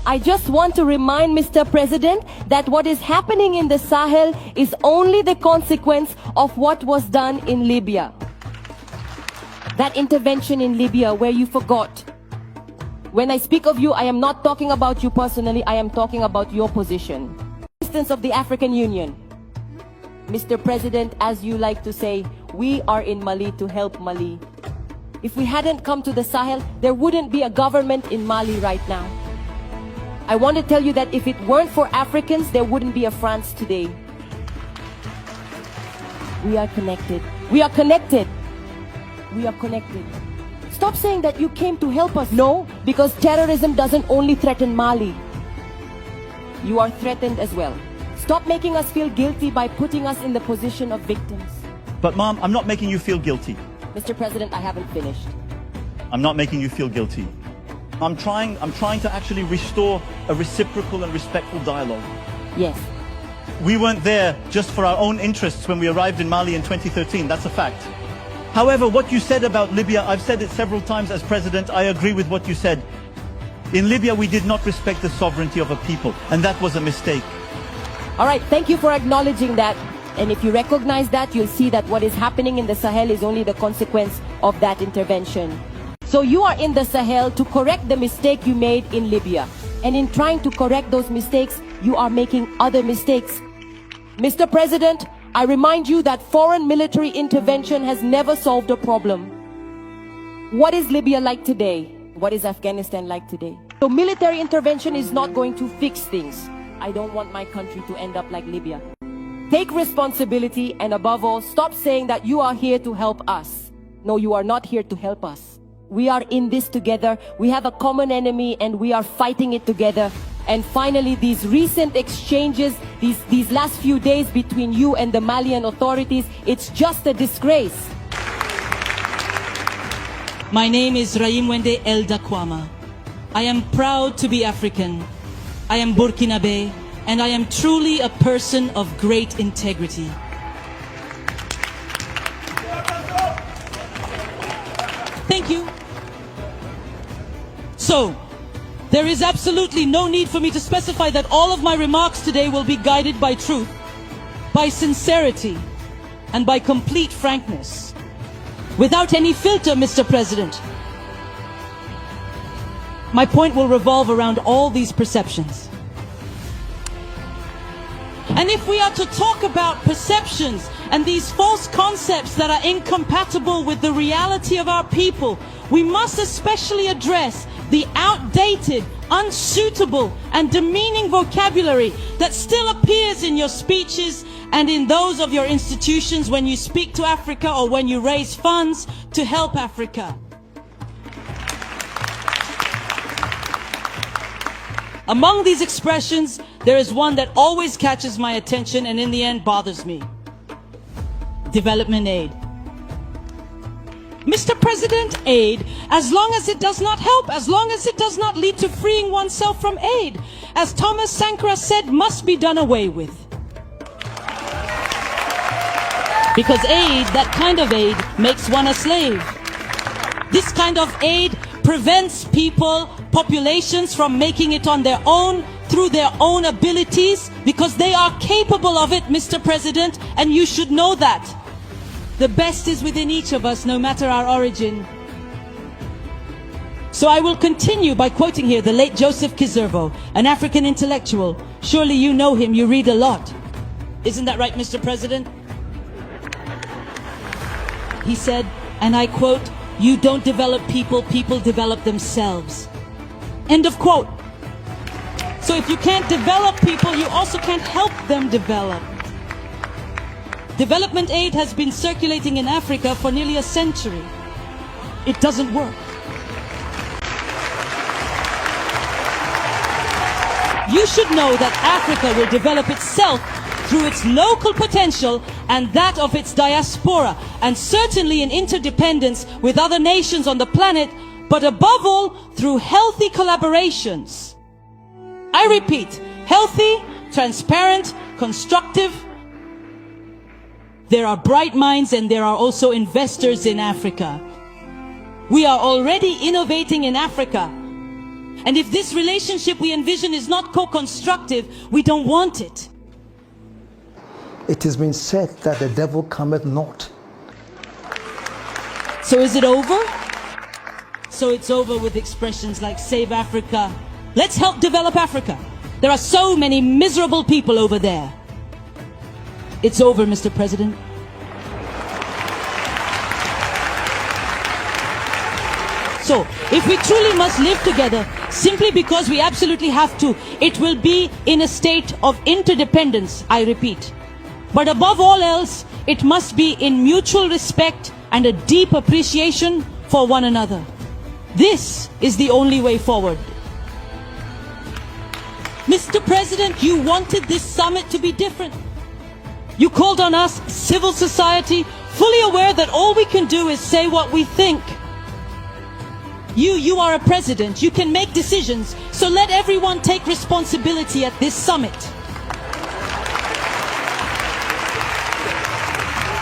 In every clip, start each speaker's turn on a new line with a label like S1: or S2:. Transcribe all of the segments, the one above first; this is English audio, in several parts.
S1: I just want to remind Mr. President that what is happening in the Sahel is only the consequence of what was done in Libya. That intervention in Libya where you forgot. When I speak of you, I am not talking about you personally, I am talking about your position. Instance of the African Union. Mr. President, as you like to say, we are in Mali to help Mali. If we hadn't come to the Sahel, there wouldn't be a government in Mali right now. I want to tell you that if it weren't for Africans, there wouldn't be a France today. We are connected. We are connected. We are connected. Stop saying that you came to help us. No, because terrorism doesn't only threaten Mali. You are threatened as well. Stop making us feel guilty by putting us in the position of victims.
S2: But Mom, I'm not making you feel guilty.
S1: Mr. President, I haven't finished.
S2: I'm not making you feel guilty. I'm trying to actually restore a reciprocal and respectful dialogue.
S1: Yes.
S2: We weren't there just for our own interests when we arrived in Mali in 2013, that's a fact. However, what you said about Libya, I've said it several times as president, I agree with what you said. In Libya, we did not respect the sovereignty of a people, and that was a mistake.
S1: All right, thank you for acknowledging that. And if you recognize that, you'll see that what is happening in the Sahel is only the consequence of that intervention. So you are in the Sahel to correct the mistake you made in Libya. And in trying to correct those mistakes, you are making other mistakes. Mr. President, I remind you that foreign military intervention has never solved a problem. What is Libya like today? What is Afghanistan like today? So military intervention is not going to fix things. I don't want my country to end up like Libya. Take responsibility, and above all, stop saying that you are here to help us. No, you are not here to help us. We are in this together. We have a common enemy and we are fighting it together. And finally, these recent exchanges, these last few days between you and the Malian authorities, it's just a disgrace.
S3: My name is Raimwende Eldakwama. I am proud to be African. I am Burkinabe, and I am truly a person of great integrity. Thank you. So, there is absolutely no need for me to specify that all of my remarks today will be guided by truth, by sincerity, and by complete frankness. Without any filter, Mr. President. My point will revolve around all these perceptions. And if we are to talk about perceptions and these false concepts that are incompatible with the reality of our people, we must especially address the outdated, unsuitable, and demeaning vocabulary that still appears in your speeches and in those of your institutions when you speak to Africa or when you raise funds to help Africa. Among these expressions, there is one that always catches my attention and in the end bothers me. Development aid. Mr. President, aid, as long as it does not help, as long as it does not lead to freeing oneself from aid, as Thomas Sankara said, must be done away with. Because aid, that kind of aid, makes one a slave. This kind of aid prevents people, populations from making it on their own, through their own abilities, because they are capable of it, Mr. President, and you should know that. The best is within each of us, no matter our origin. So I will continue by quoting here the late Joseph Kizervo, an African intellectual. Surely you know him, you read a lot. Isn't that right, Mr. President? He said, and I quote, "You don't develop people, people develop themselves." End of quote. So if you can't develop people, you also can't help them develop. Development aid has been circulating in Africa for nearly a century. It doesn't work. You should know that Africa will develop itself through its local potential and that of its diaspora, and certainly in interdependence with other nations on the planet, but above all, through healthy collaborations. I repeat, healthy, transparent, constructive. There are bright minds and there are also investors in Africa. We are already innovating in Africa. And if this relationship we envision is not co-constructive, we don't want it.
S4: It has been said that the devil cometh not.
S3: So is it over? So it's over with expressions like Save Africa. Let's help develop Africa. There are so many miserable people over there. It's over, Mr. President. So, if we truly must live together, simply because we absolutely have to, it will be in a state of interdependence, I repeat. But above all else, it must be in mutual respect and a deep appreciation for one another. This is the only way forward. Mr. President, you wanted this summit to be different. You called on us, civil society, fully aware that all we can do is say what we think. You are a president, you can make decisions, so let everyone take responsibility at this summit.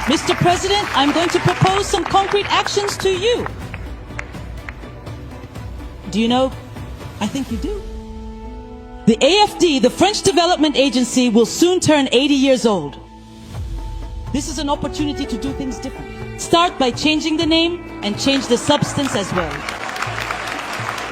S3: Mr. President, I'm going to propose some concrete actions to you. Do you know? I think you do. The AFD, the French Development Agency, will soon turn 80 years old. This is an opportunity to do things different. Start by changing the name and change the substance as well.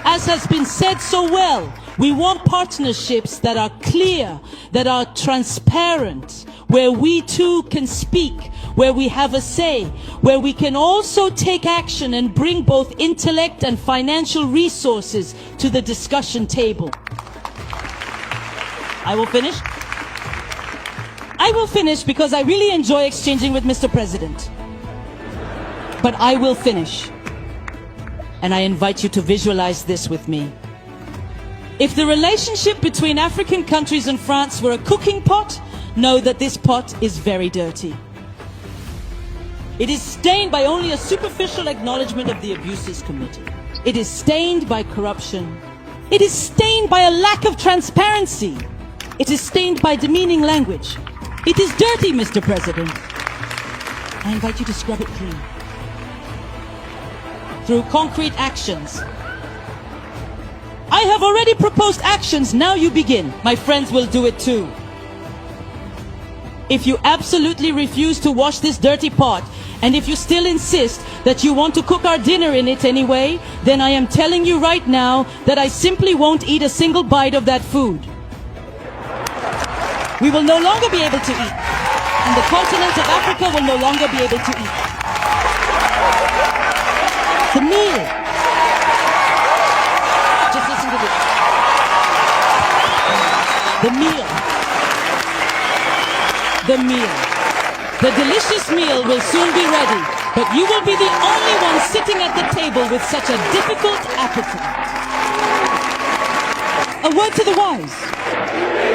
S3: As has been said so well, we want partnerships that are clear, that are transparent, where we too can speak, where we have a say, where we can also take action and bring both intellect and financial resources to the discussion table. I will finish. I will finish because I really enjoy exchanging with Mr. President. But I will finish. And I invite you to visualize this with me. If the relationship between African countries and France were a cooking pot, know that this pot is very dirty. It is stained by only a superficial acknowledgement of the abuses committed. It is stained by corruption. It is stained by a lack of transparency. It is stained by demeaning language. It is dirty, Mr. President. I invite you to scrub it clean. Through concrete actions. I have already proposed actions, now you begin. My friends will do it too. If you absolutely refuse to wash this dirty pot, and if you still insist that you want to cook our dinner in it anyway, then I am telling you right now that I simply won't eat a single bite of that food. We will no longer be able to eat, and the continent of Africa will no longer be able to eat. The meal. Just listen to this. The meal. The meal. The delicious meal will soon be ready, but you will be the only one sitting at the table with such a difficult appetite. A word to the wise.